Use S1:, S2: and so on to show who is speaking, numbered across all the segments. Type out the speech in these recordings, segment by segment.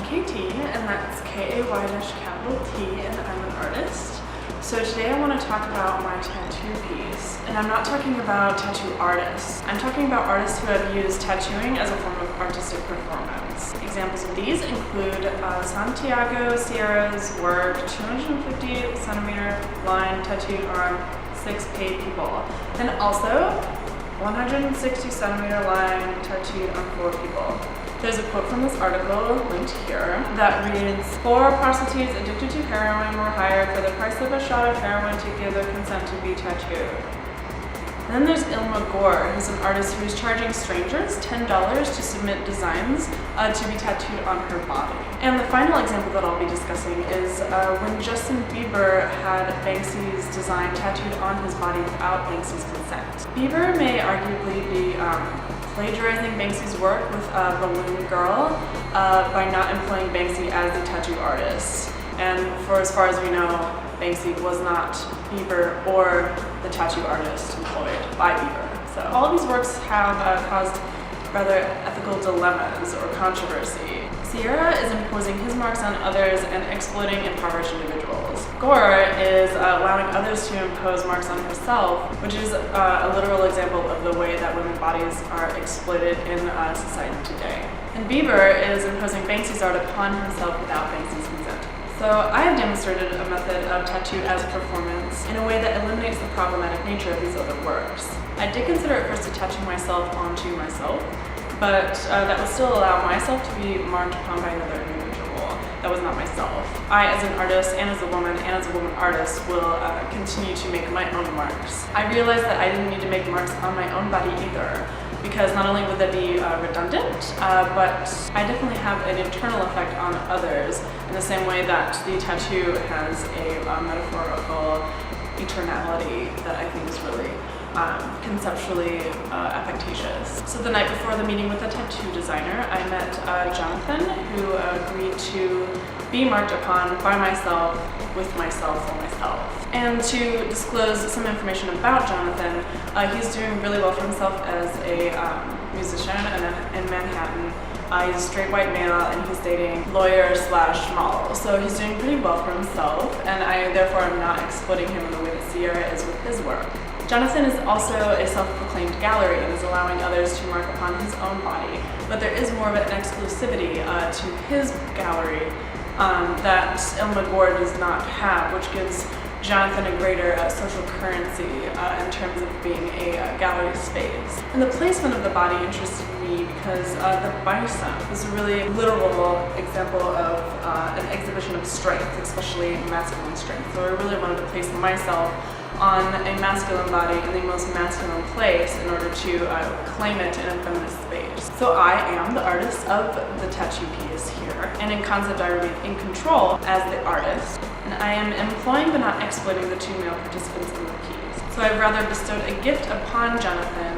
S1: KT, and that's KAY-T, and I'm an artist. So today I want to talk about my tattoo piece, and I'm not talking about tattoo artists. I'm talking about artists who have used tattooing as a form of artistic performance. Examples of these include Santiago Sierra's work, 250 centimeter line tattooed on 6 paid people, and also 160 centimeter line tattooed on 4 people. There's a quote from this article, linked here, that reads, 4 prostitutes addicted to heroin were hired for the price of a shot of heroin to give their consent to be tattooed. And then there's Ilma Gore, who's an artist who's charging strangers $10 to submit designs to be tattooed on her body. And the final example that I'll be discussing is when Justin Bieber had Banksy's design tattooed on his body without Banksy's consent. Bieber may arguably be plagiarizing Banksy's work with Balloon Girl by not employing Banksy as the tattoo artist. And for as far as we know, Banksy was not Bieber or the tattoo artist employed by Bieber. So all of these works have caused rather ethical dilemmas or controversy. Sierra is imposing his marks on others and exploiting impoverished individuals. Gore is allowing others to impose marks on herself, which is a literal example of the way that women's bodies are exploited in society today. And Bieber is imposing Banksy's art upon himself without Banksy's consent. So I have demonstrated a method of tattoo as performance in a way that eliminates the problematic nature of these other works. I did consider at first to tattoo myself onto myself, but that would still allow myself to be marked upon by another individual. That was not myself. I, as an artist and as a woman artist, will continue to make my own marks. I realized that I didn't need to make marks on my own body either, because not only would that be redundant, but I definitely have an internal effect on others in the same way that the tattoo has a metaphorical eternality that I think is really conceptually efficacious. So the night before the meeting with the tattoo designer, I met Jonathan, who agreed to be marked upon by myself, with myself, for myself. And to disclose some information about Jonathan, he's doing really well for himself as a musician in Manhattan. He's a straight white male and he's dating lawyer/model. So he's doing pretty well for himself, and I therefore am not exploiting him in the way that Sierra is with his work. Jonathan is also a self-proclaimed gallery and is allowing others to mark upon his own body, but there is more of an exclusivity to his gallery that Ilma Gore does not have, which gives Jonathan a greater social currency in terms of being a gallery space. And the placement of the body interested me because the bicep is a really literal example of an exhibition of strength, especially masculine strength. So I really wanted to place myself on a masculine body in the most masculine place in order to claim it in a feminist space. So I am the artist of the tattoo piece here, and in concept I remain in control as the artist, and I am employing but not exploiting the 2 male participants in the piece. So I've rather bestowed a gift upon Jonathan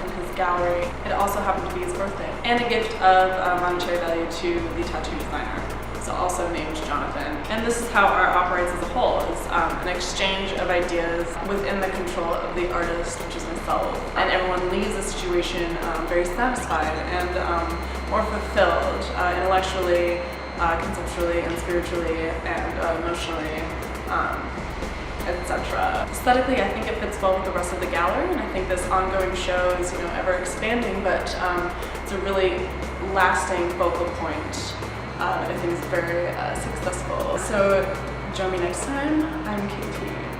S1: in his gallery. It also happened to be his birthday, and a gift of monetary value to the tattoo designer, so also named Jonathan. And this is how art operates as a whole. It's an exchange of ideas within the control of the artist, which is myself. And everyone leaves the situation very satisfied and more fulfilled intellectually, conceptually, and spiritually, and emotionally, etc. Aesthetically, I think it fits well with the rest of the gallery, and I think this ongoing show is, ever expanding, but it's a really lasting focal point that I think is very successful. So join me next time. I'm KT.